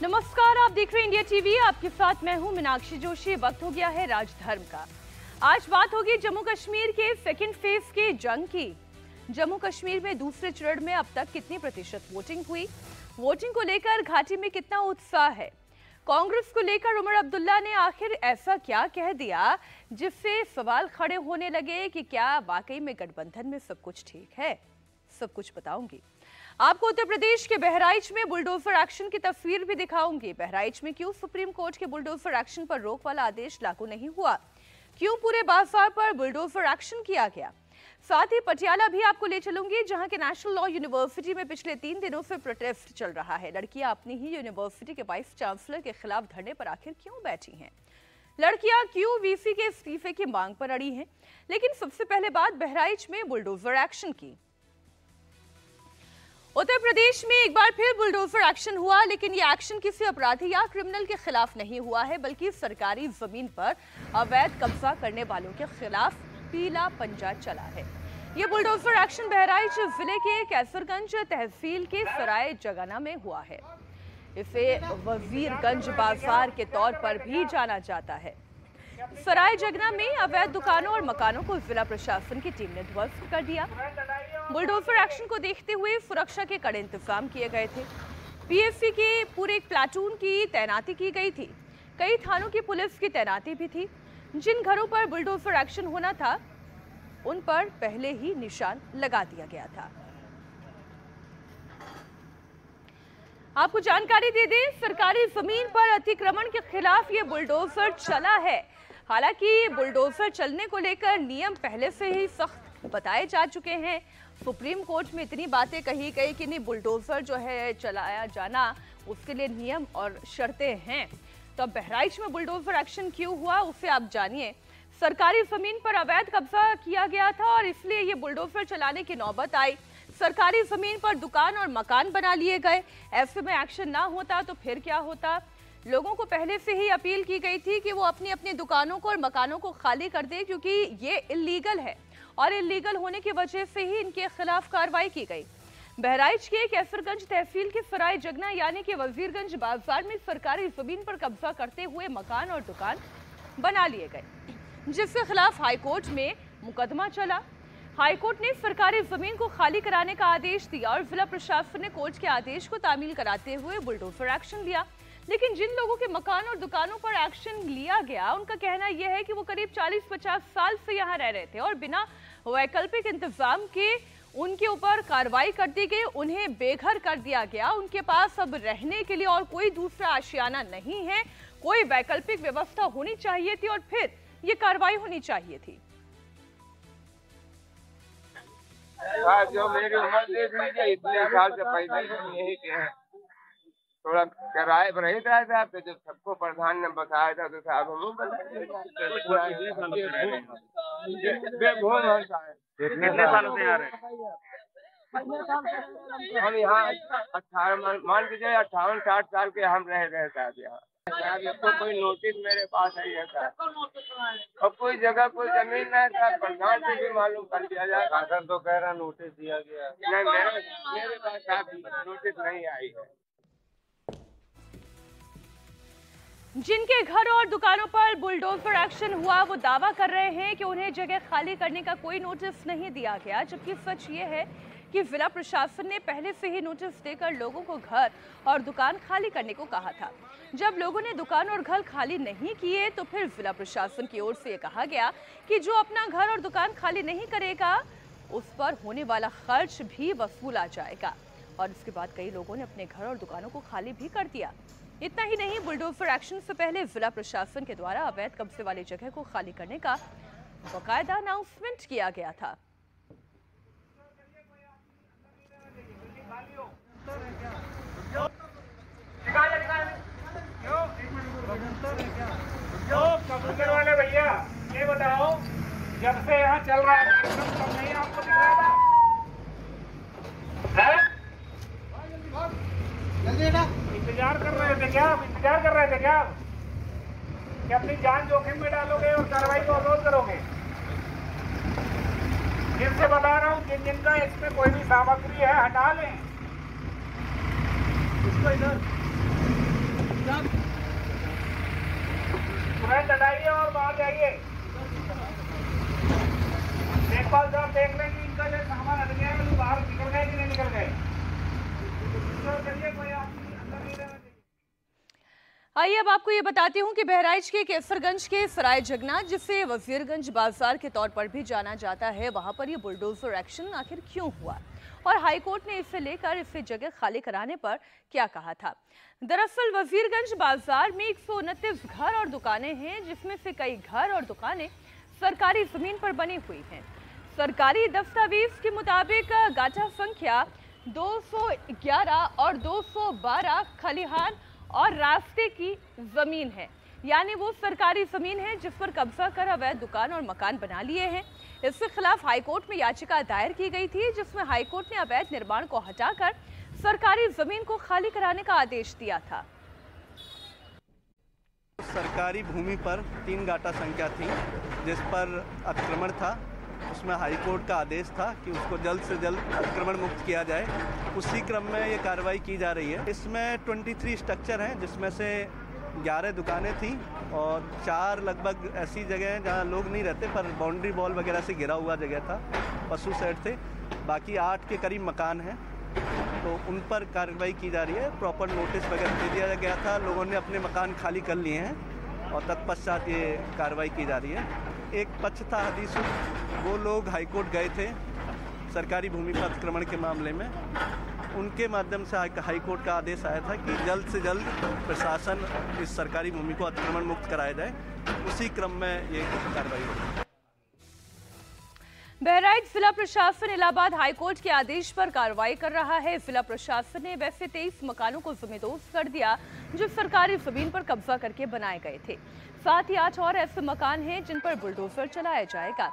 नमस्कार, आप देख रहे हैं इंडिया टीवी। आपके साथ मैं हूं मीनाक्षी जोशी। वक्त हो गया है राजधर्म का। आज बात होगी जम्मू कश्मीर के सेकंड फेज के जंग की। जम्मू कश्मीर में दूसरे चरण में अब तक कितनी प्रतिशत वोटिंग हुई, वोटिंग को लेकर घाटी में कितना उत्साह है, कांग्रेस को लेकर उमर अब्दुल्ला ने आखिर ऐसा क्या कह दिया जिससे सवाल खड़े होने लगे कि क्या वाकई में गठबंधन में सब कुछ ठीक है। सब कुछ बताऊंगी आपको। उत्तर प्रदेश के बहराइच में बुलडोजर एक्शन की तस्वीर भी दिखाऊंगी। बहराइच में क्यों सुप्रीम कोर्ट के बुलडोजर एक्शन पर रोक वाला आदेश लागू नहीं हुआ, क्यों पूरे बाजार पर बुलडोजर एक्शन किया गया। साथ ही पटियाला भी आपको ले चलूंगी, जहां के नेशनल लॉ यूनिवर्सिटी में पिछले 3 दिनों से प्रोटेस्ट चल रहा है। लड़कियां अपनी ही यूनिवर्सिटी के वाइस चांसलर के खिलाफ धरने पर आखिर क्यों बैठी हैं, लड़कियां क्यों वीसी के इस्तीफे की मांग पर अड़ी हैं। लेकिन सबसे पहले बात बहराइच में बुलडोजर एक्शन की। उत्तर प्रदेश में एक बार फिर बुलडोजर एक्शन हुआ, लेकिन ये एक्शन किसी अपराधी या क्रिमिनल के खिलाफ नहीं हुआ है, बल्कि सरकारी जमीन पर अवैध कब्जा करने वालों के खिलाफ पीला पंजा चला है। ये बुलडोजर एक्शन बहराइच जिले के कैसरगंज तहसील के सराय जगाना में हुआ है। इसे वजीरगंज बाजार के तौर पर भी जाना जाता है। सराय जगना में अवैध दुकानों और मकानों को जिला प्रशासन की टीम ने ध्वस्त कर दिया। बुलडोजर एक्शन को देखते हुए सुरक्षा के कड़े इंतजाम किए गए थे। पीएससी के पूरे एक प्लाटून की तैनाती की गई थी। कई थानों की पुलिस की तैनाती भी थी। जिन घरों पर बुलडोजर एक्शन होना था उन पर पहले ही निशान लगा दिया गया था। आपको जानकारी दे दें, सरकारी जमीन पर अतिक्रमण के खिलाफ ये बुलडोजर चला है। हालांकि बुलडोजर चलने को लेकर नियम पहले से ही सख्त बताए जा चुके हैं। सुप्रीम कोर्ट में इतनी बातें कही गई कि नहीं, बुलडोजर जो है चलाया जाना उसके लिए नियम और शर्तें हैं। तो अब बहराइच में बुलडोजर एक्शन क्यों हुआ उसे आप जानिए। सरकारी जमीन पर अवैध कब्जा किया गया था और इसलिए ये बुलडोजर चलाने की नौबत आई। सरकारी जमीन पर दुकान और मकान बना लिए गए। ऐसे में एक्शन ना होता तो फिर क्या होता। लोगों को पहले से ही अपील की गई थी कि वो अपनी अपनी दुकानों को और मकानों को खाली कर दें, क्योंकि ये इल्लीगल है और इल्लीगल होने की वजह से ही इनके खिलाफ कार्रवाई की गई। बहराइच के कैसरगंज तहसील के सराय जगना यानी कि वजीरगंज बाजार में सरकारी जमीन पर कब्जा करते हुए मकान और दुकान बना लिए गए, जिसके खिलाफ हाईकोर्ट में मुकदमा चला। हाईकोर्ट ने सरकारी जमीन को खाली कराने का आदेश दिया और जिला प्रशासन ने कोर्ट के आदेश को तामील कराते हुए बुलडोजर एक्शन लिया। लेकिन जिन लोगों के मकान और दुकानों पर एक्शन लिया गया, उनका कहना यह है कि वो करीब 40-50 साल से यहाँ रह रहे थे और बिना वैकल्पिक इंतजाम के उनके ऊपर कार्रवाई कर दी गई, उन्हें बेघर कर दिया गया। उनके पास अब रहने के लिए और कोई दूसरा आशियाना नहीं है। कोई वैकल्पिक व्यवस्था होनी चाहिए थी और फिर ये कार्रवाई होनी चाहिए थी। जो मेरी उम्र देख लीजिए, इतने साल से पैदल यही के हैं। थोड़ा किराए पर रही था साहब, तो जब सबको प्रधान ने बताया था तो साहब हम कितने सालों से आ रहे हैं? हम यहाँ 18 मान के जाए 58-60 साल के हम रह रहे साहब यहाँ। तो कोई नोटिस मेरे पास है ये साहब, और कोई जगह कोई जमीन नहीं था, प्रधान से भी मालूम कर दिया जाए। शासन तो कह रहा नोटिस दिया गया। नहीं, मेरे पास साहब नोटिस नहीं आई है। जिनके घर और दुकानों पर बुलडोजर एक्शन हुआ वो दावा कर रहे हैं कि उन्हें जगह खाली करने का कोई नोटिस नहीं दिया गया, जबकि सच ये है कि जिला प्रशासन ने पहले से ही नोटिस देकर लोगों को घर और दुकान खाली करने को कहा था। जब लोगों ने दुकान और घर खाली नहीं किए तो फिर जिला प्रशासन की ओर से ये कहा गया कि जो अपना घर और दुकान खाली नहीं करेगा उस पर होने वाला खर्च भी वसूला जाएगा। और इसके बाद कई लोगों ने अपने घर और दुकानों को खाली भी कर दिया। इतना ही नहीं, बुलडोजर एक्शन से पहले जिला प्रशासन के द्वारा अवैध कब्जे वाली जगह को खाली करने का बाकायदा अनाउंसमेंट किया गया था। कबूतर वाले भैया ये बताओ, जब से यहाँ चल रहा है तब नहीं आपको दिख रहा था? इंतजार कर रहे थे क्या? इंतजार कर रहे थे क्या? कि अपनी जान जोखिम में डालोगे और कार्रवाई को अवरोध करोगे? जिनसे बता रहा हूँ जिनका इसमें कोई भी सामग्री है हटा लें। इसको इधर तुरंत हटाइए और बाहर जाइए। देखभाल साहब देख लें कि इनका जो सामान हट गया है, बाहर निकल गए कि नहीं निकल गए। चलिए, कोई अंदर नहीं रहना चाहिए। आइए अब आपको ये बताती हूँ कि बहराइच के केसरगंज के सराय जगन्नाथ, जिसे वजीरगंज बाजार के तौर पर भी जाना जाता है, वहां पर ये बुलडोजर एक्शन आखिर क्यों हुआ और हाईकोर्ट ने इसे लेकर इसे जगह खाली कराने पर क्या कहा था। दरअसल वजीरगंज बाजार में 129 घर और दुकानें हैं, जिसमें से कई घर और दुकानें सरकारी जमीन पर बनी हुई हैं। सरकारी दस्तावेज के मुताबिक गाटा संख्या 211 और 212 खलिहान और रास्ते की जमीन है, यानी वो सरकारी जमीन है जिस पर कब्जा कर अवैध दुकान और मकान बना लिए हैं। इसके खिलाफ हाईकोर्ट में याचिका दायर की गई थी, जिसमें हाईकोर्ट ने अवैध निर्माण को हटाकर सरकारी जमीन को खाली कराने का आदेश दिया था। सरकारी भूमि पर 3 गाटा संख्या थी जिस पर अतिक्रमण था। उसमें हाईकोर्ट का आदेश था कि उसको जल्द से जल्द अतिक्रमण मुक्त किया जाए। उसी क्रम में ये कार्रवाई की जा रही है। इसमें 23 स्ट्रक्चर हैं, जिसमें से 11 दुकानें थी और 4 लगभग ऐसी जगह हैं जहाँ लोग नहीं रहते पर बाउंड्री वॉल वगैरह से घिरा हुआ जगह था, पशु शेड थे। बाकी 8 के करीब मकान हैं, तो उन पर कार्रवाई की जा रही है। प्रॉपर नोटिस वगैरह दे दिया गया था, लोगों ने अपने मकान खाली कर लिए हैं और तत्पश्चात ये कार्रवाई की जा रही है। एक पक्ष था हदीस, वो लोग हाईकोर्ट गए थे सरकारी भूमि पर अतिक्रमण के मामले में। उनके माध्यम से हाईकोर्ट का आदेश आया था कि जल्द से जल्द प्रशासन इस सरकारी भूमि को अतिक्रमण मुक्त कराया जाए। उसी क्रम में ये कार्रवाई हुई। बहराइच जिला प्रशासन इलाहाबाद हाईकोर्ट के आदेश पर कार्रवाई कर रहा है। जिला प्रशासन ने वैसे 23 मकानों को जमींदोज कर दिया जो सरकारी जमीन पर कब्जा करके बनाए गए थे। साथ ही 8 और ऐसे मकान हैं जिन पर बुलडोजर चलाया जाएगा।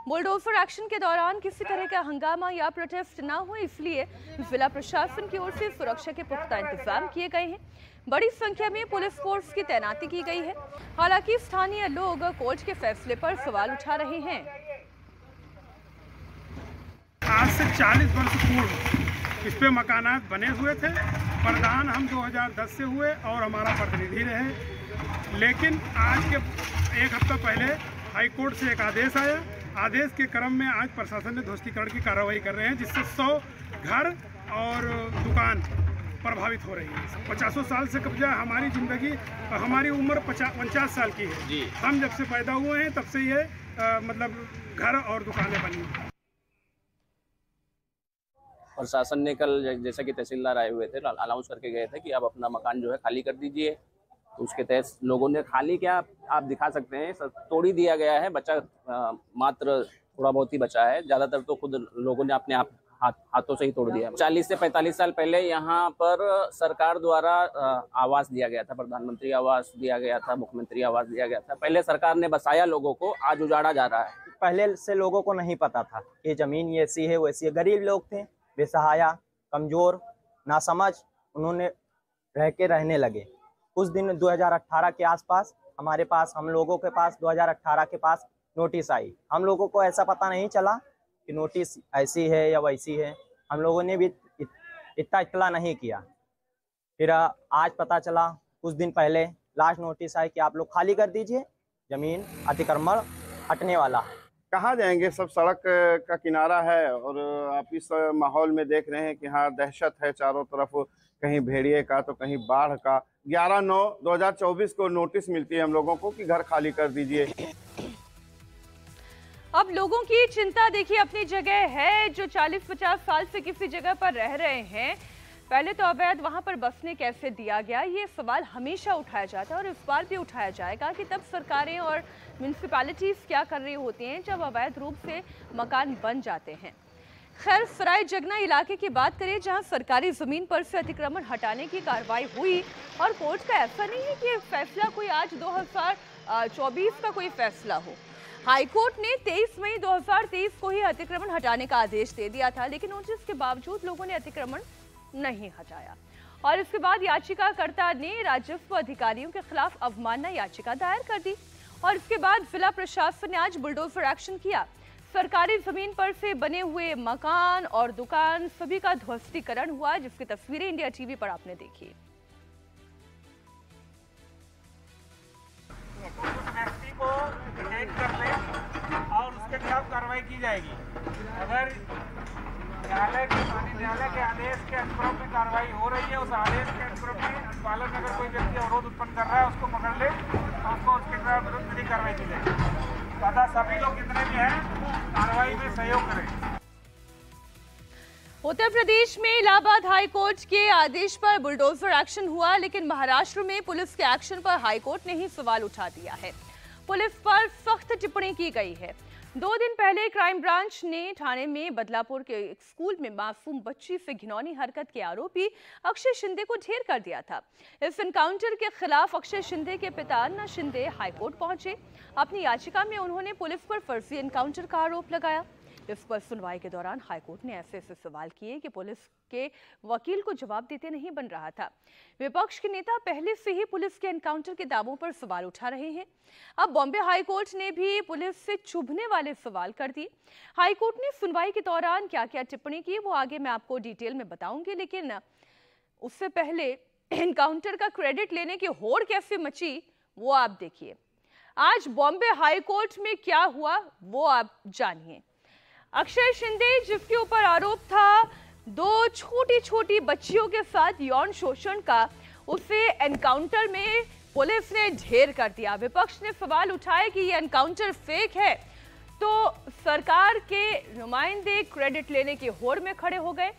बुलडोजर एक्शन के दौरान किसी तरह का हंगामा या प्रोटेस्ट न हो, इसलिए जिला प्रशासन की ओर से सुरक्षा के पुख्ता इंतजाम किए गए हैं। बड़ी संख्या में पुलिस फोर्स की तैनाती की गई है। हालांकि स्थानीय लोग कोर्ट के फैसले पर सवाल उठा रहे हैं। आज से 40 वर्ष पूर्व इस पे मकानात बने हुए थे। प्रधान हम 2010 से हुए और हमारा प्रतिनिधि रहे, लेकिन आज के 1 हफ्ता पहले हाईकोर्ट से एक आदेश आया। आदेश के क्रम में आज प्रशासन ने ध्वस्तीकरण की कार्रवाई कर रहे हैं, जिससे 100 घर और दुकान प्रभावित हो रही है। 50 साल से कब्जा हमारी ज़िंदगी, हमारी उम्र 50 साल की है। हम जब से पैदा हुए हैं तब से ये मतलब घर और दुकानें बनी। प्रशासन ने कल जैसा कि तहसीलदार आए हुए थे, अनाउंस करके गए थे कि आप अपना मकान जो है खाली कर दीजिए। तो उसके तहत लोगों ने खाली क्या आप दिखा सकते हैं, तोड़ ही दिया गया है। बचा मात्र थोड़ा बहुत ही बचा है, ज़्यादातर तो खुद लोगों ने अपने आप हाथों से ही तोड़ दिया। 40 से 45 साल पहले यहाँ पर सरकार द्वारा आवास दिया गया था, प्रधानमंत्री आवास दिया गया था, मुख्यमंत्री आवास दिया गया था। पहले सरकार ने बसाया लोगों को, आज उजाड़ा जा रहा है। पहले से लोगों को नहीं पता था कि ज़मीन ये ऐसी है वैसी है। गरीब लोग थे, बेसहाया, कमज़ोर, नासमझ, उन्होंने रह के रहने लगे। कुछ दिन 2018 के आसपास हमारे पास, हम लोगों के पास 2018 के पास नोटिस आई। हम लोगों को ऐसा पता नहीं चला कि नोटिस ऐसी है या वैसी है, हम लोगों ने भी इतना इत्तला नहीं किया। फिर आज पता चला कुछ दिन पहले लास्ट नोटिस आई कि आप लोग खाली कर दीजिए, ज़मीन अतिक्रमण हटने वाला है। कहाँ जाएंगे, सब सड़क का किनारा है और आप इस माहौल में देख रहे हैं कि हाँ दहशत है चारों तरफ, कहीं भेड़िए का तो कहीं बाढ़ का। 11/9/2024 को नोटिस मिलती है हम लोगों को कि घर खाली कर दीजिए। अब लोगों की चिंता देखिए अपनी जगह है। जो 40-50 साल से किसी जगह पर रह रहे हैं, पहले तो अवैध वहां पर बसने कैसे दिया गया, ये सवाल हमेशा उठाया जाता है और इस बार भी उठाया जाएगा कि तब सरकारें और म्यूनिसिपैलिटीज क्या कर रही होती हैं जब अवैध रूप से मकान बन जाते हैं। खैर, सराय जगना इलाके की बात करें जहां सरकारी जमीन पर से अतिक्रमण हटाने की कार्रवाई हुई और कोर्ट का ऐसा नहीं है कि फैसला कोई आज 2024 का कोई फैसला हो। हाईकोर्ट ने 23 मई 2023 को ही अतिक्रमण हटाने का आदेश दे दिया था, लेकिन नोटिस के बावजूद लोगों ने अतिक्रमण नहीं हटाया और इसके बाद याचिकाकर्ता ने राजस्व अधिकारियों के खिलाफ अवमानना याचिका दायर कर दी और इसके बाद जिला प्रशासन ने आज बुलडोजर एक्शन किया। सरकारी जमीन पर से बने हुए मकान और दुकान सभी का ध्वस्तीकरण हुआ, जिसकी तस्वीरें इंडिया टीवी पर आपने देखी। कार्रवाई की जाएगी। अगर न्यायालय के आदेश के अनुक्रम में कार्रवाई हो रही है, उस आदेश के अनुक्रम में पालन में अगर कोई व्यक्ति अवरोध उत्पन्न कर रहा है उसको पकड़ ले तो उसको उसके विरुद्ध विधिक कार्रवाई की जाएगी। तथा सभी लोग जितने भी हैं कार्रवाई में सहयोग करें। उत्तर प्रदेश में इलाहाबाद हाई कोर्ट के आदेश पर बुलडोजर एक्शन हुआ, लेकिन महाराष्ट्र में पुलिस के एक्शन पर हाई कोर्ट ने ही सवाल उठा दिया है। पुलिस पर सख्त टिप्पणी की गई है। 2 दिन पहले क्राइम ब्रांच ने ठाणे में बदलापुर के एक स्कूल में मासूम बच्ची से घिनौनी हरकत के आरोपी अक्षय शिंदे को ढेर कर दिया था। इस एनकाउंटर के खिलाफ अक्षय शिंदे के पिता अन्ना शिंदे हाईकोर्ट पहुंचे। अपनी याचिका में उन्होंने पुलिस पर फर्जी एनकाउंटर का आरोप लगाया। इस पर सुनवाई के दौरान हाईकोर्ट ने ऐसे सवाल किए कि पुलिस के वकील को जवाब देते नहीं बन रहा था। विपक्ष के नेता पहले से ही पुलिस के एनकाउंटर के दावों पर सवाल उठा रहे हैं। अब बॉम्बे हाईकोर्ट ने भी पुलिस से चुभने वाले सवाल कर दिए। हाईकोर्ट ने सुनवाई के दौरान क्या क्या टिप्पणी की वो आगे मैं आपको डिटेल में बताऊंगी, लेकिन उससे पहले एनकाउंटर का क्रेडिट लेने की होड़ कैसे मची वो आप देखिए। आज बॉम्बे हाईकोर्ट में क्या हुआ वो आप जानिए। अक्षय शिंदे, जिसके ऊपर आरोप था 2 छोटी छोटी बच्चियों के साथ यौन शोषण का, उसे एनकाउंटर में पुलिस ने ढेर कर दिया। विपक्ष ने सवाल उठाए कि ये एनकाउंटर फेक है, तो सरकार के नुमाइंदे क्रेडिट लेने की होड़ में खड़े हो गए।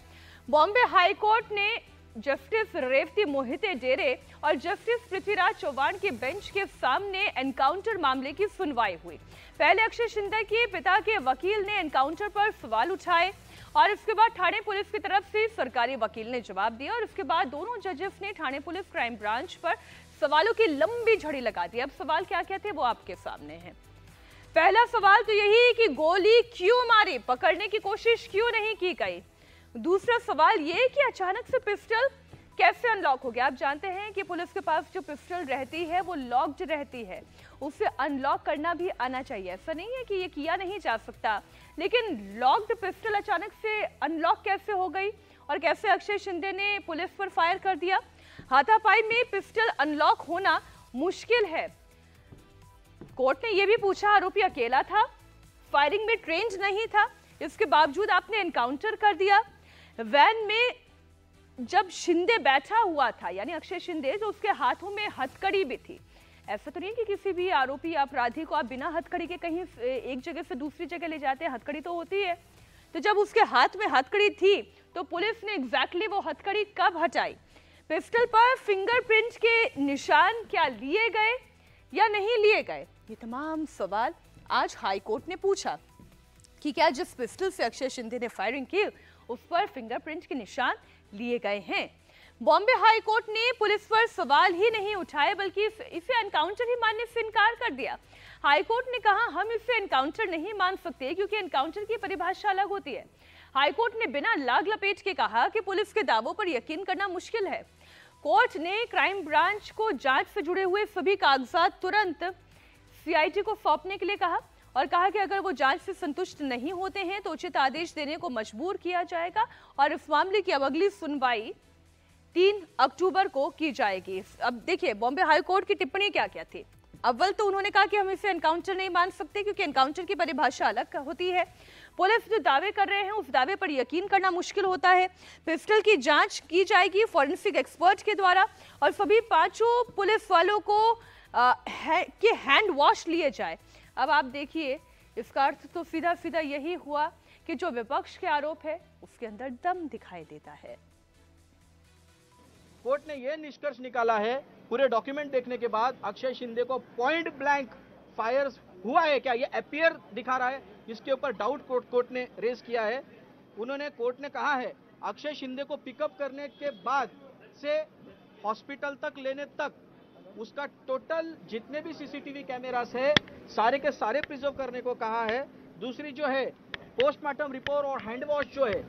बॉम्बे हाईकोर्ट ने जस्टिस रेवती मोहिते डेरे और जस्टिस पृथ्वीराज चौहान की बेंच के सामने एनकाउंटर मामले की सुनवाई हुई। पहले अक्षय शिंदे के पिता के वकील ने एनकाउंटर पर सवाल उठाए और इसके बाद ठाणे पुलिस की तरफ से सरकारी वकील ने जवाब दिया और इसके बाद दोनों जजेस ने ठाणे पुलिस क्राइम ब्रांच पर सवालों की लंबी झड़ी लगा दी। अब सवाल क्या क्या थे वो आपके सामने है। पहला सवाल तो यही कि गोली क्यों मारी, पकड़ने की कोशिश क्यों नहीं की गई। दूसरा सवाल ये कि अचानक से पिस्टल कैसे अनलॉक हो गया। आप जानते हैं कि पुलिस के पास जो पिस्टल रहती है वो लॉक्ड रहती है, उसे अनलॉक करना भी आना चाहिए। ऐसा नहीं है कि ये किया नहीं जा सकता, लेकिन लॉक्ड पिस्टल अचानक से अनलॉक कैसे हो गई और कैसे अक्षय शिंदे ने पुलिस पर फायर कर दिया। हाथापाई में पिस्टल अनलॉक होना मुश्किल है। कोर्ट ने यह भी पूछा, आरोपी अकेला था, फायरिंग में ट्रेंड नहीं था, इसके बावजूद आपने एनकाउंटर कर दिया। वैन में जब शिंदे बैठा हुआ था, यानी अक्षय शिंदे, तो उसके हाथों में हथकड़ी भी थी। ऐसा तो नहीं कि किसी भी आरोपी या अपराधी को आप बिना हथकड़ी के कहीं एक जगह से दूसरी जगह ले जाते हैं, हथकड़ी तो होती है। तो जब उसके हाथ में हथकड़ी थी तो पुलिस ने एग्जैक्टली वो हथकड़ी कब हटाई। पिस्टल पर फिंगरप्रिंट के निशान क्या लिए गए या नहीं लिए गए, ये तमाम सवाल आज हाईकोर्ट ने पूछा कि क्या जिस पिस्टल से अक्षय शिंदे ने फायरिंग की उस पर फिंगरप्रिंट के निशान लिए गए हैं। बॉम्बे हाई कोर्ट ने पुलिस पर सवाल ही नहीं उठाए बल्कि इसे एनकाउंटर ही मानने से इनकार कर दिया। हाई कोर्ट ने कहा हम इसे एनकाउंटर नहीं मान सकते क्योंकि एनकाउंटर की परिभाषा अलग होती है। हाई कोर्ट ने बिना लाग लपेट के कहा कि पुलिस के दावों पर यकीन करना मुश्किल है। कोर्ट ने क्राइम ब्रांच को जांच से जुड़े हुए सभी कागजात तुरंत सीआईडी को सौंपने के लिए कहा और कहा कि अगर वो जांच से संतुष्ट नहीं होते हैं तो उचित आदेश देने को मजबूर किया जाएगा और इस मामले की अब अगली सुनवाई 3 अक्टूबर को की जाएगी। अब देखिए बॉम्बे हाई कोर्ट की टिप्पणी क्या क्या थी। अव्वल तो उन्होंने कहा कि हम इसे एनकाउंटर नहीं मान सकते क्योंकि एनकाउंटर की परिभाषा अलग होती है। पुलिस जो दावे कर रहे हैं उस दावे पर यकीन करना मुश्किल होता है। पिस्टल की जांच की जाएगी फॉरेंसिक एक्सपर्ट के द्वारा और सभी 5 पुलिस वालों को के हैंड वॉश लिए जाए। अब आप देखिए इसका अर्थ तो सीधा सीधा यही हुआ कि जो विपक्ष के आरोप है उसके अंदर दम दिखाई देता है। कोर्ट ने यह निष्कर्ष निकाला है पूरे डॉक्यूमेंट देखने के बाद अक्षय शिंदे को पॉइंट ब्लैंक फायर हुआ है क्या, ये अपीयर दिखा रहा है, इसके ऊपर डाउट कोर्ट ने रेज किया है। कोर्ट ने कहा है अक्षय शिंदे को पिकअप करने के बाद से हॉस्पिटल तक लेने तक उसका टोटल जितने भी सीसीटीवी कैमरास है सारे के सारे प्रिजर्व करने को कहा है। दूसरी जो है पोस्टमार्टम रिपोर्ट और हैंड वॉश जो है,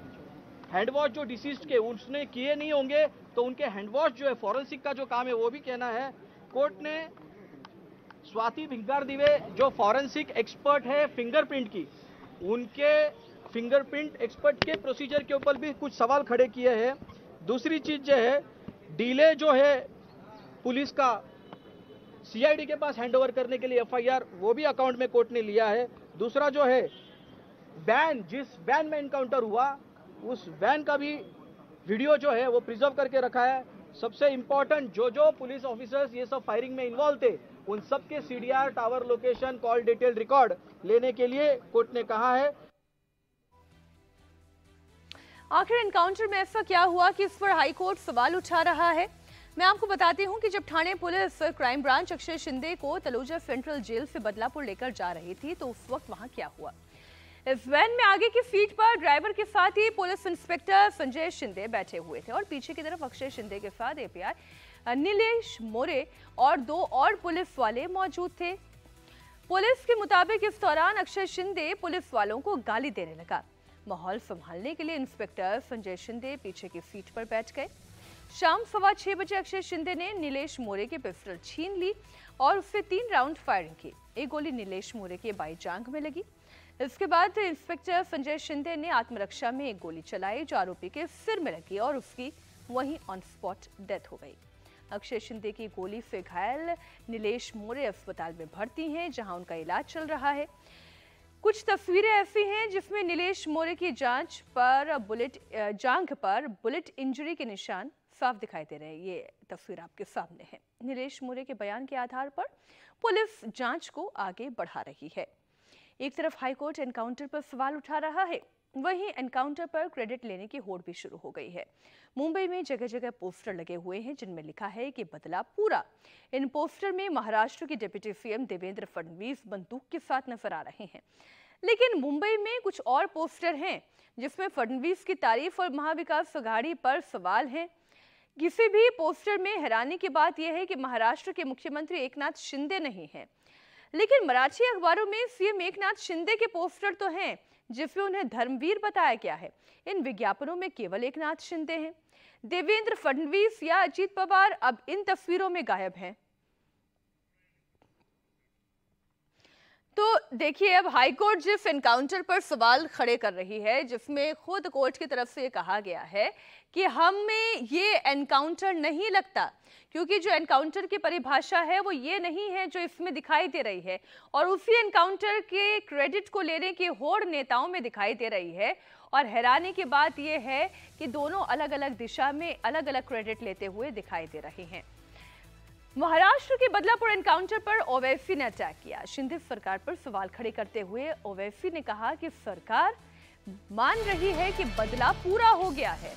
हैंड वॉश जो डिसीज्ड के उसने किए नहीं होंगे तो उनके हैंड वॉश जो है फॉरेंसिक का जो काम है वो भी कहना है। कोर्ट ने स्वाति भिंगारदिवे जो फॉरेंसिक एक्सपर्ट है फिंगरप्रिंट की, उनके फिंगरप्रिंट एक्सपर्ट के प्रोसीजर के ऊपर भी कुछ सवाल खड़े किए हैं। दूसरी चीज जो है डिले जो है पुलिस का सीआईडी के पास हैंडओवर करने के लिए एफआईआर वो भी अकाउंट में कोर्ट ने लिया है। दूसरा जो है वैन, जिस वैन में इनकाउंटर हुआ उस वैन का भी वीडियो जो है वो प्रिजर्व करके रखा है। सबसे इंपॉर्टेंट, जो पुलिस ऑफिसर्स ये सब फायरिंग में इन्वॉल्व थे उन सबके CDR, tower location, call detail record लेने के लिए कोर्ट ने कहा है। आखिर एनकाउंटर में ऐसा क्या हुआ कि इस पर हाईकोर्ट सवाल उठा रहा है? मैं आपको बताती हूं कि जब Thane police crime branch Akshay Shinde को तलोजा सेंट्रल जेल से बदलापुर लेकर जा रही थी तो उस वक्त वहां क्या हुआ। इस वैन में आगे की सीट पर ड्राइवर के साथ ही पुलिस इंस्पेक्टर संजय शिंदे बैठे हुए थे और पीछे की तरफ अक्षय शिंदे के साथ एपीआई नीलेश मोरे और 2 और पुलिस वाले मौजूद थे। पुलिस के मुताबिक इस दौरान अक्षय शिंदे पुलिस वालों को गाली देने लगा। माहौल संभालने के लिए इंस्पेक्टर संजय शिंदे पीछे की सीट पर बैठ गए। शाम 6:15 बजे अक्षय शिंदे ने नीलेश मोरे की पिस्टल छीन ली और उससे 3 राउंड फायरिंग की। एक गोली नीलेश मोरे के बाई जांघ में लगी। इसके बाद इंस्पेक्टर संजय शिंदे ने आत्मरक्षा में एक गोली चलाई जो आरोपी के सिर में लगी और उसकी वहीं ऑन स्पॉट डेथ हो गई। अक्षय शिंदे की गोली से घायल नीलेश मोरे अस्पताल में भर्ती हैं जहां उनका इलाज चल रहा है। कुछ तस्वीरें ऐसी हैं जिसमें नीलेश मोरे की जांघ पर बुलेट इंजरी के निशान साफ दिखाई दे रहे हैं। ये तस्वीर आपके सामने है। नीलेश मोरे के बयान के आधार पर पुलिस जांच को आगे बढ़ा रही है। एक तरफ हाईकोर्ट एनकाउंटर पर सवाल उठा रहा है, वहीं एनकाउंटर पर क्रेडिट लेने की होड़ भी शुरू हो गई है। मुंबई में जगह जगह पोस्टर लगे हुए हैं जिनमें लिखा है कि बदला पूरा। इन पोस्टर में महाराष्ट्र के डिप्टी सीएम देवेंद्र फडणवीस बंदूक के साथ नजर आ रहे हैं, लेकिन मुंबई में कुछ और पोस्टर हैं जिसमें फडणवीस की तारीफ और महाविकास आघाड़ी पर सवाल हैं। किसी भी पोस्टर में हैरानी की बात यह है कि महाराष्ट्र के मुख्यमंत्री एकनाथ शिंदे नहीं है, लेकिन मराठी अखबारों में सीएम एकनाथ शिंदे के पोस्टर तो हैं जिसमें उन्हें धर्मवीर बताया गया है। इन विज्ञापनों में केवल एकनाथ शिंदे हैं। देवेंद्र फडणवीस या अजीत पवार अब इन तस्वीरों में गायब हैं। तो देखिए, अब हाईकोर्ट जिस एनकाउंटर पर सवाल खड़े कर रही है, जिसमें खुद कोर्ट की तरफ से कहा गया है कि हमें ये एनकाउंटर नहीं लगता, क्योंकि जो एनकाउंटर की परिभाषा है वो ये नहीं है जो इसमें दिखाई दे रही है, और उसी एनकाउंटर के क्रेडिट को लेने की होड़ नेताओं में दिखाई दे रही है। और हैरानी की बात यह है कि दोनों अलग अलग दिशा में अलग अलग क्रेडिट लेते हुए दिखाई दे रहे हैं। महाराष्ट्र के बदलापुर एनकाउंटर पर ओवैसी ने अटैक किया। शिंदे सरकार पर सवाल खड़े करते हुए ओवैसी ने कहा कि सरकार मान रही है कि बदला पूरा हो गया है।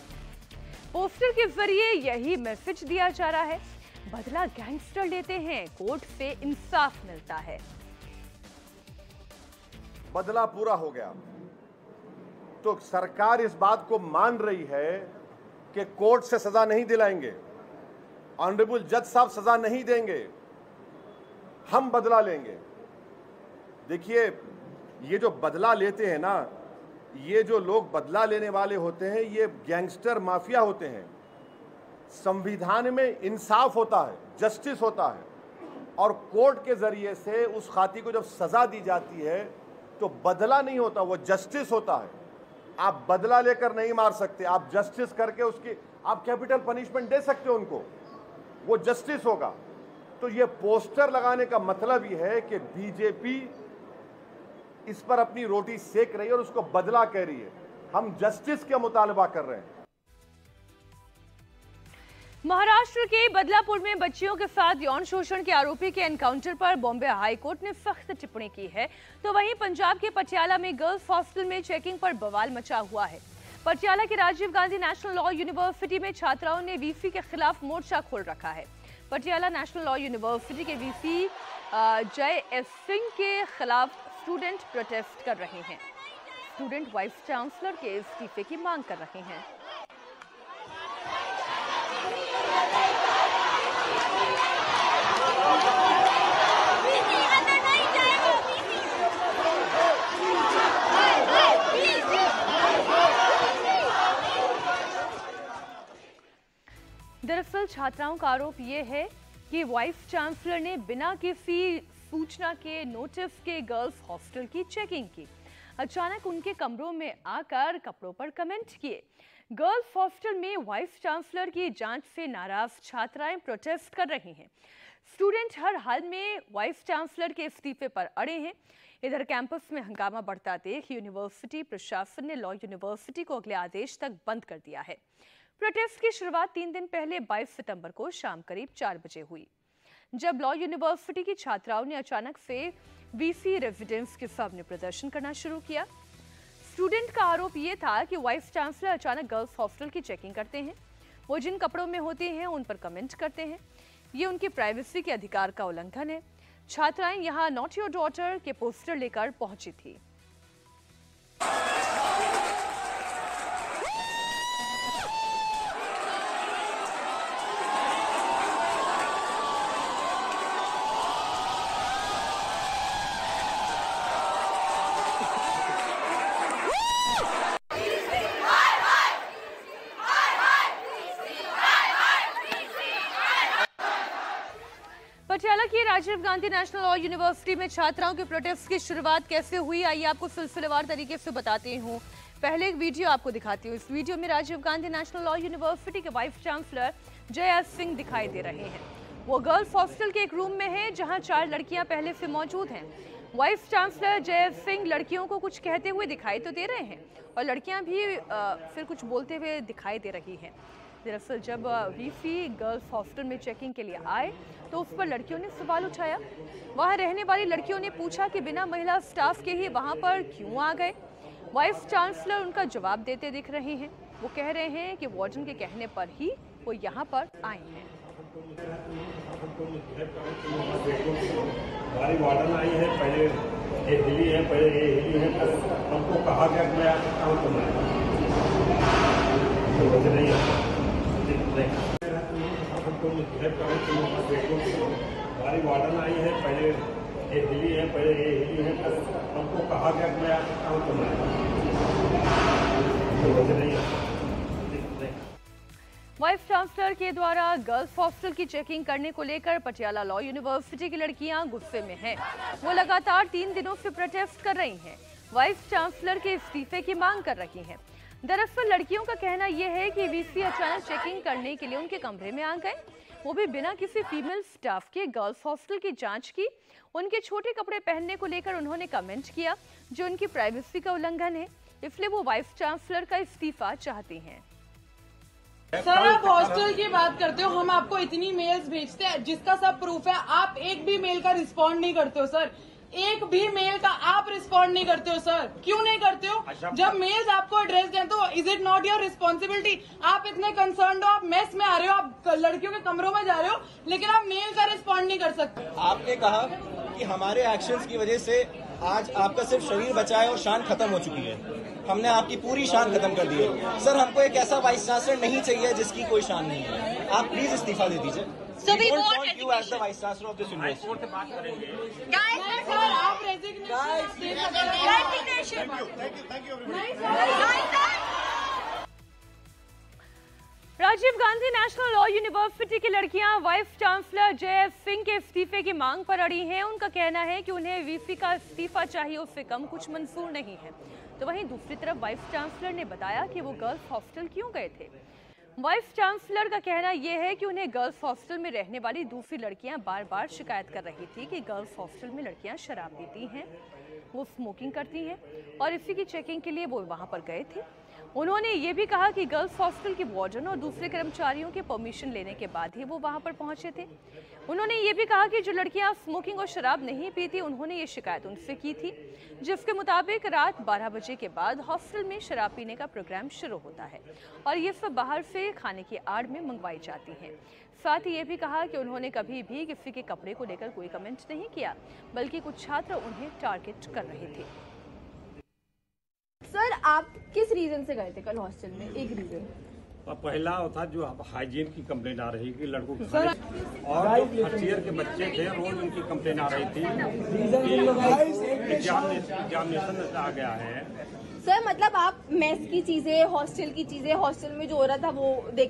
पोस्टर के जरिए यही मैसेज दिया जा रहा है, बदला गैंगस्टर लेते हैं, कोर्ट से इंसाफ मिलता है। बदला पूरा हो गया तो सरकार इस बात को मान रही है कि कोर्ट से सजा नहीं दिलाएंगे, ऑनरेबल जज साहब सजा नहीं देंगे, हम बदला लेंगे। देखिए, ये जो बदला लेते हैं ना, ये जो लोग बदला लेने वाले होते हैं, ये गैंगस्टर माफिया होते हैं। संविधान में इंसाफ होता है, जस्टिस होता है, और कोर्ट के जरिए से उस खाती को जब सजा दी जाती है तो बदला नहीं होता, वो जस्टिस होता है। आप बदला लेकर नहीं मार सकते, आप जस्टिस करके उसकी आप कैपिटल पनिशमेंट दे सकते हो उनको, वो जस्टिस होगा। तो ये पोस्टर लगाने का मतलब ये है कि बीजेपी इस पर अपनी रोटी सेक रही है और उसको बदला कह रही है। हम जस्टिस का मुतालबा कर रहे हैं। महाराष्ट्र के बदलापुर में बच्चियों के साथ यौन शोषण के आरोपी के एनकाउंटर पर बॉम्बे हाई कोर्ट ने सख्त टिप्पणी की है, तो वहीं पंजाब के पटियाला में गर्ल्स हॉस्टल में चेकिंग पर बवाल मचा हुआ है। पटियाला के Rajiv Gandhi national law university में छात्राओं ने वीसी के खिलाफ मोर्चा खोल रखा है। पटियाला नेशनल लॉ यूनिवर्सिटी के वीसी जय एस सिंह के खिलाफ स्टूडेंट प्रोटेस्ट कर रहे हैं। स्टूडेंट वाइस चांसलर के इस्तीफे की मांग कर रहे हैं। दरअसल छात्राओं का आरोप यह है कि वाइस चांसलर ने बिना किसी सूचना के नोटिस के गर्ल्स हॉस्टल की चेकिंग की। अचानक उनके कमरों में आकर कपड़ों पर कमेंट किए। गर्ल्स हॉस्टल में वाइस चांसलर की जांच से नाराज छात्राएं प्रोटेस्ट कर रही हैं। स्टूडेंट हर हाल में वाइस चांसलर के इस्तीफे पर अड़े हैं। इधर कैंपस में हंगामा बढ़ता देख यूनिवर्सिटी प्रशासन ने लॉ यूनिवर्सिटी को अगले आदेश तक बंद कर दिया है। प्रोटेस्ट की शुरुआत 3 दिन पहले 22 सितंबर को शाम करीब 4 बजे हुई, जब लॉ यूनिवर्सिटी की छात्राओं ने अचानक से वीसी रेजिडेंस के सामने प्रदर्शन करना शुरू किया। स्टूडेंट का आरोप ये था कि वाइस चांसलर अचानक गर्ल्स हॉस्टल की चेकिंग करते हैं, वो जिन कपड़ों में होती हैं उन पर कमेंट करते हैं। ये उनकी प्राइवेसी के अधिकार का उल्लंघन है। छात्राएं यहां नॉट योर डॉटर के पोस्टर लेकर पहुंची थी। पटियाला की Rajiv Gandhi national law university में छात्राओं के प्रोटेस्ट की शुरुआत कैसे हुई, आइए आपको सिलसिलेवार तरीके से बताती हूँ। पहले एक वीडियो आपको दिखाती हूँ। इस वीडियो में Rajiv Gandhi national law university के वाइस चांसलर जय सिंह दिखाई दे रहे हैं। वो गर्ल्स हॉस्टल के एक रूम में है जहाँ 4 लड़कियां पहले से मौजूद हैं। वाइस चांसलर जय सिंह लड़कियों को कुछ कहते हुए दिखाई तो दे रहे हैं और लड़कियां भी फिर कुछ बोलते हुए दिखाई दे रही हैं। दरअसल जब वीसी गर्ल्स हॉस्टल में चेकिंग के लिए आए तो उस पर लड़कियों ने सवाल उठाया। वहां रहने वाली लड़कियों ने पूछा कि बिना महिला स्टाफ के ही वहां पर क्यों आ गए। वाइस चांसलर उनका जवाब देते दिख रहे हैं। वो कह रहे हैं कि वार्डन के कहने पर ही वो यहाँ पर आए हैं। हमारी वार्डन आई है, पहले ये हिली है, पहले ये हिली है, तो हमको कहा गया कि मैं आ सकता हूँ, तो मैं नहीं हमारी वार्डन आई है, पहले ये हिली है, पहले ये हिली है, तो हमको कहा गया कि मैं आ सकता हूँ, तो मैं नहीं। वाइस चांसलर के द्वारा गर्ल्स हॉस्टल की चेकिंग करने को लेकर पटियाला लॉ यूनिवर्सिटी की लड़कियां गुस्से में हैं। वो लगातार 3 दिनों से प्रोटेस्ट कर रही हैं। वाइस चांसलर के इस्तीफे की मांग कर रही हैं। दरअसल लड़कियों का कहना यह है कि वीसी अचानक चेकिंग करने के लिए उनके कमरे में आ गए, वो भी बिना किसी फीमेल स्टाफ के। गर्ल्स हॉस्टल की जांच की, उनके छोटे कपड़े पहनने को लेकर उन्होंने कमेंट किया जो उनकी प्राइवेसी का उल्लंघन है, इसलिए वो वाइस चांसलर का इस्तीफा चाहती हैं। सर आप हॉस्टल की बात करते हो, हम आपको इतनी मेल्स भेजते हैं जिसका सब प्रूफ है, आप एक भी मेल का रिस्पॉन्ड नहीं करते हो सर। एक भी मेल का आप रिस्पॉन्ड नहीं करते हो सर। क्यों नहीं करते हो? जब मेल्स आपको एड्रेस दें तो is it not your responsibility? आप इतने कंसर्न हो, आप मेस में आ रहे हो, आप लड़कियों के कमरों में जा रहे हो, लेकिन आप मेल का रिस्पॉन्ड नहीं कर सकते। आपने कहा कि हमारे एक्शंस की वजह से आज आपका सिर्फ शरीर बचा है और शान खत्म हो चुकी है। हमने आपकी पूरी शान खत्म कर दी है। सर हमको एक ऐसा वाइस चांसलर नहीं चाहिए जिसकी कोई शान नहीं है। आप प्लीज इस्तीफा दे दीजिए। Rajiv Gandhi national law university की लड़कियां वाइस चांसलर जय सिंह के इस्तीफे की मांग पर अड़ी हैं। उनका कहना है कि उन्हें वीसी का इस्तीफा चाहिए, उससे कम कुछ मंजूर नहीं है। तो वहीं दूसरी तरफ वाइस चांसलर ने बताया कि वो गर्ल्स हॉस्टल क्यों गए थे। वाइस चांसलर का कहना यह है कि उन्हें गर्ल्स हॉस्टल में रहने वाली दूसरी लड़कियां बार बार शिकायत कर रही थी कि गर्ल्स हॉस्टल में लड़कियां शराब पीती हैं, वो स्मोकिंग करती हैं और इसी की चेकिंग के लिए वो वहां पर गए थे। उन्होंने ये भी कहा कि गर्ल्स हॉस्टल की वार्डन और दूसरे कर्मचारियों के परमिशन लेने के बाद ही वो वहां पर पहुंचे थे। उन्होंने ये भी कहा कि जो लड़कियां स्मोकिंग और शराब नहीं पीती, उन्होंने ये शिकायत उनसे की थी, जिसके मुताबिक रात 12 बजे के बाद हॉस्टल में शराब पीने का प्रोग्राम शुरू होता है और ये सब बाहर से खाने की आड़ में मंगवाई जाती हैं। साथ ही ये भी कहा कि उन्होंने कभी भी किसी के कपड़े को लेकर कोई कमेंट नहीं किया, बल्कि कुछ छात्र उन्हें टारगेट कर रहे थे। सर आप किस रीजन से गए थे कल हॉस्टल में? एक रीजन पहला था जो हाइजीन की कंप्लेन आ रही कि लड़कों के और जो फर्स्ट ईयर के बच्चे थे रोज उनकी कंप्लेन आ रही थी कि एग्जामिनेशन आ गया है। सर मतलब आप मेस की चीजें, हॉस्टल की चीजें, हॉस्टल में जो हो रहा था वो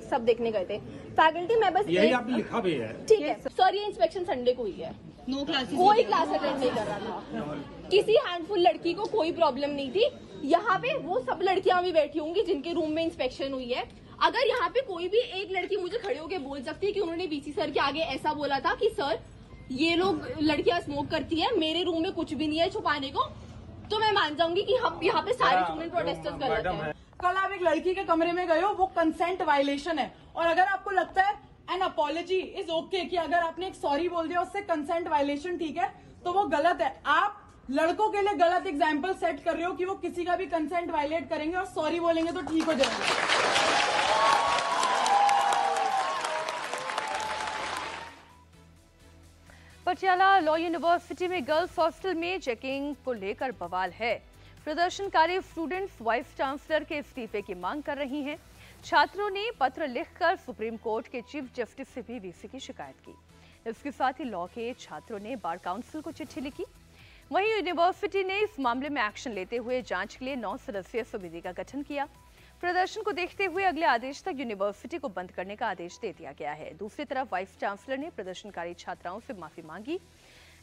सब देखने गए थे। फैकल्टी में बस यही आपने लिखा भी है। ठीक है सर, ये इंस्पेक्शन संडे को हुई है। नो क्लासेस, कोई क्लास अटेंड नहीं कर रहा था। किसी हैंडफुल लड़की को कोई प्रॉब्लम नहीं थी। यहाँ पे वो सब लड़कियां भी बैठी होंगी जिनके रूम में इंस्पेक्शन हुई है। अगर यहाँ पे कोई भी एक लड़की मुझे खड़े होकर बोल सकती है कि उन्होंने वीसी सर के आगे ऐसा बोला था कि सर ये लोग लड़कियां स्मोक करती है, मेरे रूम में कुछ भी नहीं है छुपाने को, तो मैं मान जाऊंगी कि हम यहाँ पे सारे स्टूडेंट प्रोटेस्टर्स गलत हैं। कल आप एक लड़की के कमरे में गए हो, वो कंसेंट वायलेशन है। और अगर आपको लगता है एन अपॉलॉजी इज ओके कि अगर आपने एक सॉरी बोल दिया उससे कंसेंट वायलेशन ठीक है, तो वो गलत है। आप लड़कों के लिए गलत एग्जाम्पल सेट कर रहे हो कि वो किसी का भी कंसेंट वायलेट करेंगे और सॉरी बोलेंगे तो ठीक हो जाएंगे। पटियाला लॉ यूनिवर्सिटी में गर्ल्स हॉस्टल में चेकिंग को लेकर बवाल है। प्रदर्शनकारी स्टूडेंट्स वाइस चांसलर के इस्तीफे की मांग कर रही हैं। छात्रों ने पत्र लिखकर सुप्रीम कोर्ट के चीफ जस्टिस से भी वीसी की शिकायत की। इसके साथ ही लॉ के छात्रों ने बार काउंसिल को चिट्ठी लिखी। वहीं यूनिवर्सिटी ने इस मामले में एक्शन लेते हुए जांच के लिए 9 सदस्यीय समिति का गठन किया। प्रदर्शन को देखते हुए अगले आदेश तक यूनिवर्सिटी को बंद करने का आदेश दे दिया गया है। दूसरी तरफ वाइस चांसलर ने प्रदर्शनकारी छात्राओं से माफी मांगी,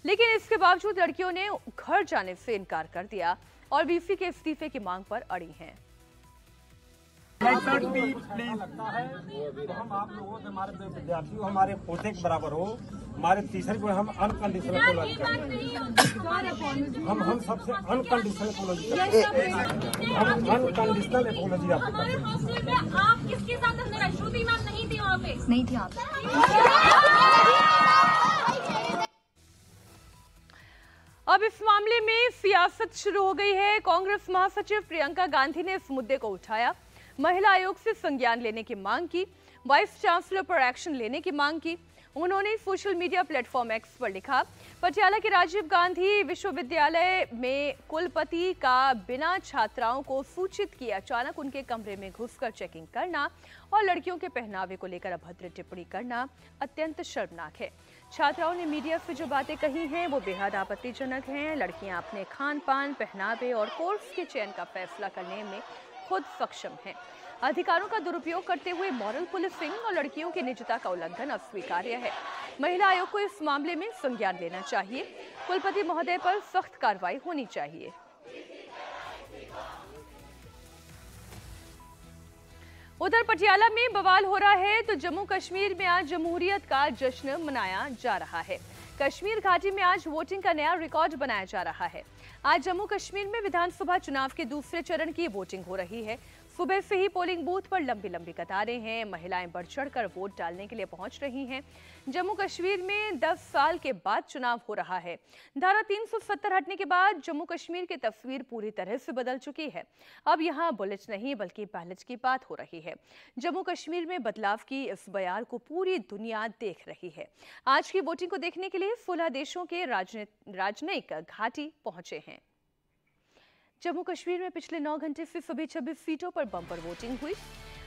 लेकिन इसके बावजूद लड़कियों ने घर जाने से इनकार कर दिया और वीसी के इस्तीफे की मांग पर अड़ी हैं। लगता है तो हम आप लोगों से, हमारे विद्यार्थी हो, हमारे पोते के बराबर हो, हमारे टीचर को हम अनकंडीशनल अपोलॉजी करते हैं। हम सबसे अनकंडीशनल अपोलॉजी करते हैं। हम अनकंडीशनल अपोलॉजी आपको करते हैं। आप किसके साथ अंदर? श्रुति मैम नहीं थी वहाँ पे? नहीं थी आप। अब इस मामले में सियासत शुरू हो गई है। कांग्रेस महासचिव प्रियंका गांधी ने इस मुद्दे को उठाया, महिला आयोग से संज्ञान लेने की मांग की, वाइस चांसलर पर एक्शन लेने की मांग की। उन्होंने सोशल मीडिया प्लेटफॉर्म एक्स पर लिखा, पटियाला के राजीव गांधी विश्वविद्यालय में कुलपति का बिना छात्राओं को सूचित किए अचानक उनके कमरे में घुसकर चेकिंग करना और लड़कियों के पहनावे को लेकर अभद्र टिप्पणी करना अत्यंत शर्मनाक है। छात्राओं ने मीडिया से जो बातें कही हैं वो बेहद आपत्तिजनक हैं। लड़कियां अपने खान पान, पहनावे और कोर्स के चयन का फैसला करने में खुद सक्षम हैं। अधिकारों का दुरुपयोग करते हुए मॉरल पुलिसिंग और लड़कियों की निजता का उल्लंघन अस्वीकार्य है। महिला आयोग को इस मामले में संज्ञान लेना चाहिए। कुलपति महोदय पर सख्त कार्रवाई होनी चाहिए। उधर पटियाला में बवाल हो रहा है तो जम्मू कश्मीर में आज जमहूरियत का जश्न मनाया जा रहा है। कश्मीर घाटी में आज वोटिंग का नया रिकॉर्ड बनाया जा रहा है। आज जम्मू कश्मीर में विधानसभा चुनाव के दूसरे चरण की वोटिंग हो रही है। सुबह से ही पोलिंग बूथ पर लंबी लंबी कतारें हैं। महिलाएं बढ़ चढ़कर वोट डालने के लिए पहुंच रही हैं। जम्मू कश्मीर में 10 साल के बाद चुनाव हो रहा है। धारा 370 हटने के बाद जम्मू कश्मीर की तस्वीर पूरी तरह से बदल चुकी है। अब यहां बुलेट नहीं बल्कि बैलेट की बात हो रही है। जम्मू कश्मीर में बदलाव की इस बयार को पूरी दुनिया देख रही है। आज की वोटिंग को देखने के लिए 16 देशों के राजनयिक घाटी पहुंचे हैं। जम्मू कश्मीर में पिछले 9 घंटे से सभी 26 सीटों पर बम्पर वोटिंग हुई।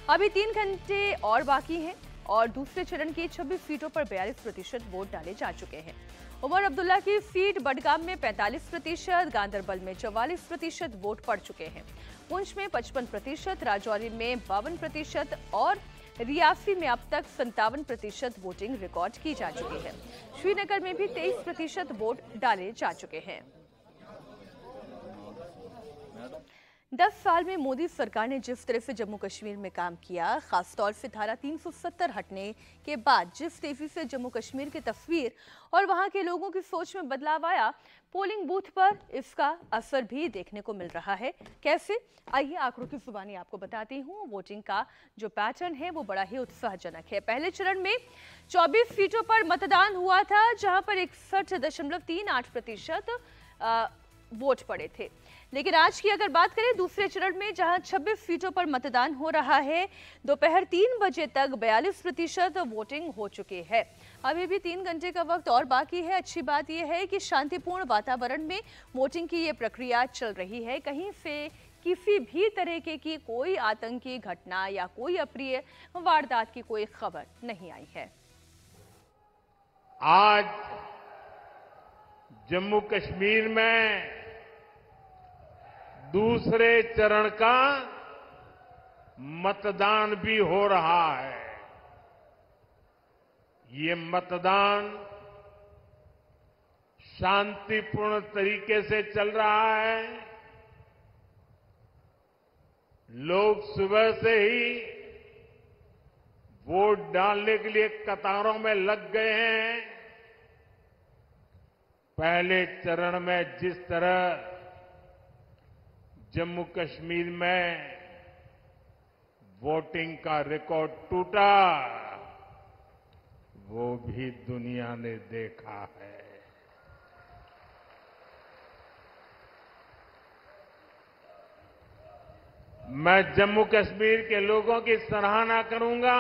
अभी 3 घंटे और बाकी हैं और दूसरे चरण की 26 सीटों पर 42% वोट डाले जा चुके हैं। उमर अब्दुल्ला की सीट बडगाम में 45%, गांदरबल में 44% वोट पड़ चुके हैं। पुंछ में 55%, राजौरी में 52% और रियासी में अब तक 57% वोटिंग रिकॉर्ड की जा चुकी है। श्रीनगर में भी 23% वोट डाले जा चुके हैं। 10 साल में मोदी सरकार ने जिस तरह से जम्मू कश्मीर में काम किया, खासतौर से धारा 370 हटने के बाद जिस तेजी से जम्मू कश्मीर की तस्वीर और वहां के लोगों की सोच में बदलाव आया, पोलिंग बूथ पर इसका असर भी देखने को मिल रहा है। कैसे? आइए आंकड़ों की जुबानी आपको बताती हूँ। वोटिंग का जो पैटर्न है वो बड़ा ही उत्साहजनक है। पहले चरण में 24 सीटों पर मतदान हुआ था, जहां पर 61.38% वोट पड़े थे। लेकिन आज की अगर बात करें दूसरे चरण में, जहां 26 सीटों पर मतदान हो रहा है, दोपहर 3 बजे तक 42% वोटिंग हो चुकी है। अभी भी 3 घंटे का वक्त और बाकी है। अच्छी बात यह है कि शांतिपूर्ण वातावरण में वोटिंग की ये प्रक्रिया चल रही है। कहीं से किसी भी तरीके की कोई आतंकी घटना या कोई अप्रिय वारदात की कोई खबर नहीं आई है। आज जम्मू कश्मीर में दूसरे चरण का मतदान भी हो रहा है। ये मतदान शांतिपूर्ण तरीके से चल रहा है। लोग सुबह से ही वोट डालने के लिए कतारों में लग गए हैं। पहले चरण में जिस तरह जम्मू कश्मीर में वोटिंग का रिकॉर्ड टूटा, वो भी दुनिया ने देखा है। मैं जम्मू कश्मीर के लोगों की सराहना करूंगा,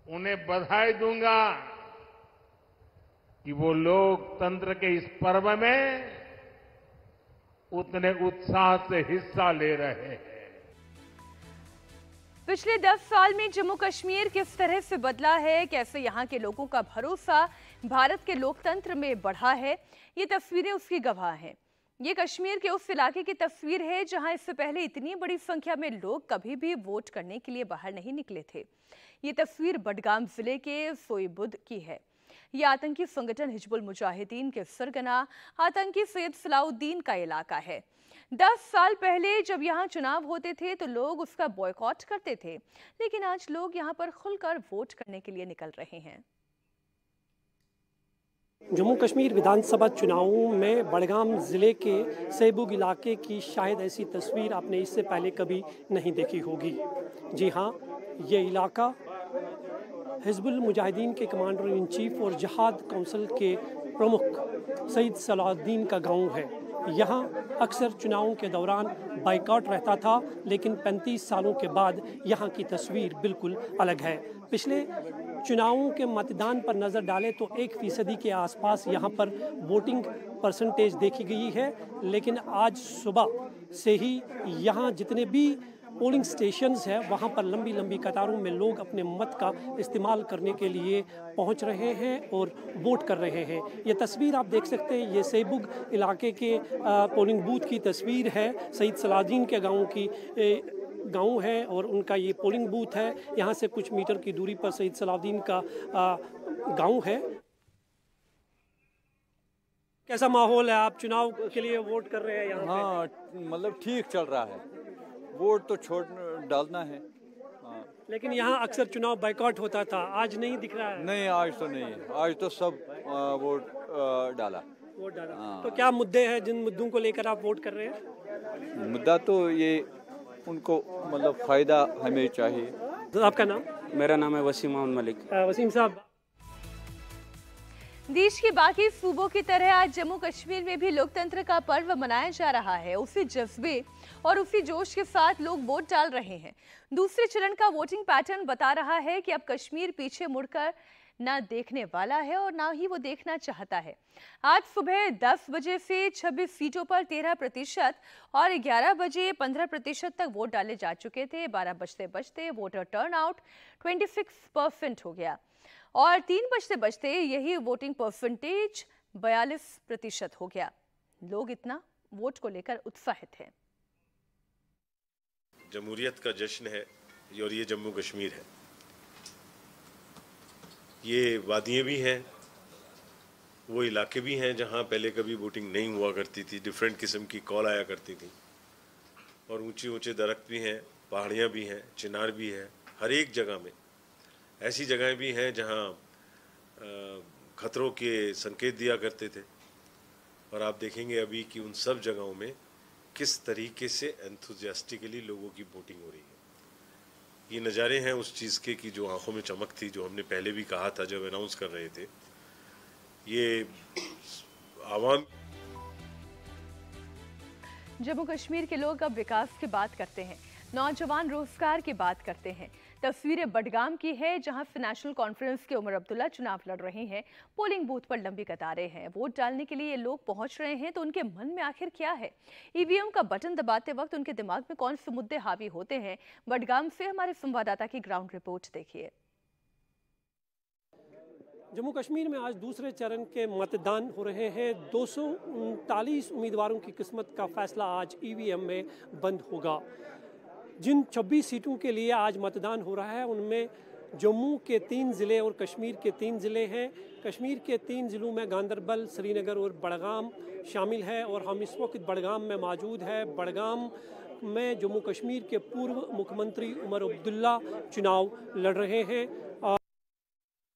उन्हें बधाई दूंगा कि वो लोकतंत्र के इस पर्व में उतने उत्साह से हिस्सा ले रहे हैं। पिछले 10 साल में जम्मू कश्मीर किस तरह से बदला है, कैसे यहाँ के लोगों का भरोसा भारत के लोकतंत्र में बढ़ा है, ये तस्वीरें उसकी गवाह हैं। ये कश्मीर के उस इलाके की तस्वीर है जहां इससे पहले इतनी बड़ी संख्या में लोग कभी भी वोट करने के लिए बाहर नहीं निकले थे। ये तस्वीर बडगाम जिले के सोईबुद की है। ये आतंकी संगठन हिजबुल मुजाहिदीन के सरगना आतंकी सैयद सलाउद्दीन का इलाका है। 10 साल पहले जब यहाँ चुनाव होते थे तो लोग उसका बॉयकॉट करते थे, लेकिन आज लोग यहाँ पर खुलकर वोट करने के लिए निकल रहे हैं। जम्मू कश्मीर विधानसभा चुनावों में बडगाम ज़िले के सेबुग इलाके की शायद ऐसी तस्वीर आपने इससे पहले कभी नहीं देखी होगी। जी हाँ, ये इलाका हिजबुल मुजाहिदीन के कमांडर इन चीफ और जिहाद काउंसिल के प्रमुख सैयद सलाउद्दीन का गांव है। यहाँ अक्सर चुनावों के दौरान बाइकआउट रहता था, लेकिन 35 सालों के बाद यहाँ की तस्वीर बिल्कुल अलग है। पिछले चुनावों के मतदान पर नज़र डालें तो 1% के आसपास यहाँ पर वोटिंग परसेंटेज देखी गई है, लेकिन आज सुबह से ही यहाँ जितने भी पोलिंग स्टेशंस हैं वहाँ पर लंबी लंबी कतारों में लोग अपने मत का इस्तेमाल करने के लिए पहुँच रहे हैं और वोट कर रहे हैं। ये तस्वीर आप देख सकते हैं, ये सेबुग इलाके के पोलिंग बूथ की तस्वीर है। सैयद सलाउद्दीन के गांव है और उनका ये पोलिंग बूथ है। यहाँ से कुछ मीटर की दूरी पर सैयद सलाउद्दीन का गांव है। कैसा माहौल है? आप चुनाव के लिए वोट कर रहे हैं यहाँ? हाँ, मतलब ठीक चल रहा है। वोट तो डालना है। हाँ। लेकिन यहाँ अक्सर चुनाव बाइकआउट होता था, आज नहीं दिख रहा है। नहीं, आज तो नहीं है। आज तो सब वोट डाला। हाँ। तो क्या मुद्दे हैं जिन मुद्दों को लेकर आप वोट कर रहे हैं? मुद्दा तो ये उनको मतलब फायदा हमें चाहिए। तो आपका नाम? मेरा नाम है वसीम मोहम्मद मलिक। वसीम साहब, देश के बाकी सूबों की तरह आज जम्मू कश्मीर में भी लोकतंत्र का पर्व मनाया जा रहा है। उसी जज्बे और उसी जोश के साथ लोग वोट डाल रहे हैं। दूसरे चरण का वोटिंग पैटर्न बता रहा है कि अब कश्मीर पीछे मुड़कर ना देखने वाला है और ना ही वो देखना चाहता है। आज सुबह 10 बजे से 26 सीटों पर 13% और 11 बजे 15% तक वोट डाले जा चुके थे। 12 बजते बजते वोटर टर्नआउट 26% हो गया और 3 बजते बजते यही वोटिंग परसेंटेज 42% हो गया। लोग इतना वोट को लेकर उत्साहित हैं। जमहूरियत का जश्न है और ये जम्मू कश्मीर है। ये वादियाँ भी हैं, वो इलाके भी हैं जहाँ पहले कभी वोटिंग नहीं हुआ करती थी, डिफरेंट किस्म की कॉल आया करती थी। और ऊंचे ऊंचे दरख्त भी हैं, पहाड़ियाँ भी हैं, चिनार भी है। हर एक जगह में ऐसी जगहें भी हैं जहाँ खतरों के संकेत दिया करते थे। और आप देखेंगे अभी कि उन सब जगहों में किस तरीके से एंथुजियास्टिकली लोगों की वोटिंग हो रही है। ये नज़ारे हैं उस चीज़ के कि जो आंखों में चमक थी, जो हमने पहले भी कहा था जब अनाउंस कर रहे थे। ये आवाम जम्मू कश्मीर के लोग अब विकास की बात करते हैं, नौजवान रोजगार की बात करते हैं। तस्वीरें बडगाम की है जहां से नेशनल कॉन्फ्रेंस के उमर अब्दुल्ला चुनाव लड़ रहे हैं। पोलिंग बूथ पर लंबी कतारें हैं। वोट डालने के लिए ये लोग पहुंच रहे हैं, तो उनके मन में आखिर क्या है? ईवीएम का बटन दबाते वक्त उनके दिमाग में कौन से मुद्दे हावी होते हैं? बडगाम से हमारे संवाददाता की ग्राउंड रिपोर्ट देखिए। जम्मू कश्मीर में आज दूसरे चरण के मतदान हो रहे हैं। 239 उम्मीदवारों की किस्मत का फैसला आज ईवीएम में बंद होगा। जिन 26 सीटों के लिए आज मतदान हो रहा है उनमें जम्मू के 3 ज़िले और कश्मीर के 3 ज़िले हैं। कश्मीर के 3 ज़िलों में गांदरबल, श्रीनगर और बडगाम शामिल है और हम इस वक्त बडगाम में मौजूद है। बडगाम में जम्मू कश्मीर के पूर्व मुख्यमंत्री उमर अब्दुल्ला चुनाव लड़ रहे हैं।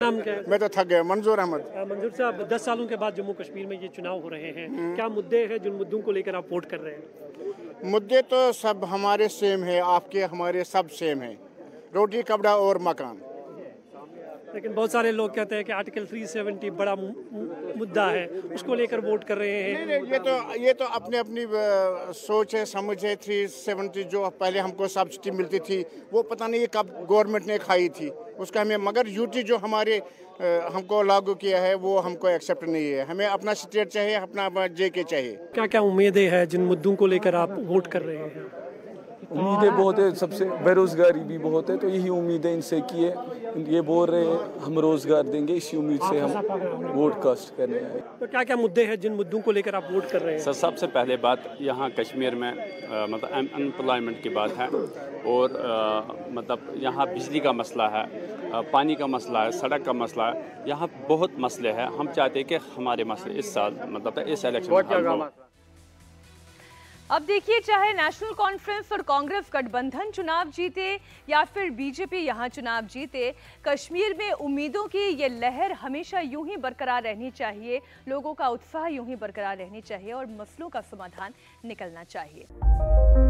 नाम क्या है? मैं तो थक गया। मंजूर अहमद। मंजूर साहब, 10 सालों के बाद जम्मू कश्मीर में ये चुनाव हो रहे हैं, क्या मुद्दे हैं जिन मुद्दों को लेकर आप वोट कर रहे हैं? मुद्दे तो सब हमारे सेम है, आपके हमारे सब सेम है, रोटी कपड़ा और मकान। लेकिन बहुत सारे लोग कहते हैं कि आर्टिकल 370 बड़ा मुद्दा है, उसको लेकर वोट कर रहे हैं। नहीं, ये तो अपनी अपनी सोच है, समझ है। 370 जो पहले हमको सब्सिडी मिलती थी वो पता नहीं कब गवर्नमेंट ने खाई थी उसका हमें, मगर यूटी जो हमारे हमको लागू किया है वो हमको एक्सेप्ट नहीं है। हमें अपना स्टेट चाहिए, अपना जेके चाहिए। क्या क्या उम्मीदें हैं जिन मुद्दों को लेकर आप वोट कर रहे हैं? उम्मीदें बहुत है, सबसे बेरोजगारी भी बहुत है, तो यही उम्मीदें इनसे की है। ये बोल रहे हैं हम रोजगार देंगे, इसी उम्मीद से हम वोट कास्ट कर रहे हैं। तो क्या क्या मुद्दे हैं जिन मुद्दों को लेकर आप वोट कर रहे हैं? सर, सबसे पहले बात यहाँ कश्मीर में मतलब अनएम्प्लॉयमेंट की बात है, और मतलब यहाँ बिजली का मसला है, पानी का मसला है, सड़क का मसला है, यहाँ बहुत मसले हैं। हम चाहते हैं कि हमारे मसले इस साल मतलब इस इलेक्शन में हल हो। अब देखिए, चाहे नेशनल कॉन्फ्रेंस और कांग्रेस गठबंधन चुनाव जीते या फिर बीजेपी यहाँ चुनाव जीते, कश्मीर में उम्मीदों की ये लहर हमेशा यूं ही बरकरार रहनी चाहिए, लोगों का उत्साह यूं ही बरकरार रहनी चाहिए और मसलों का समाधान निकलना चाहिए।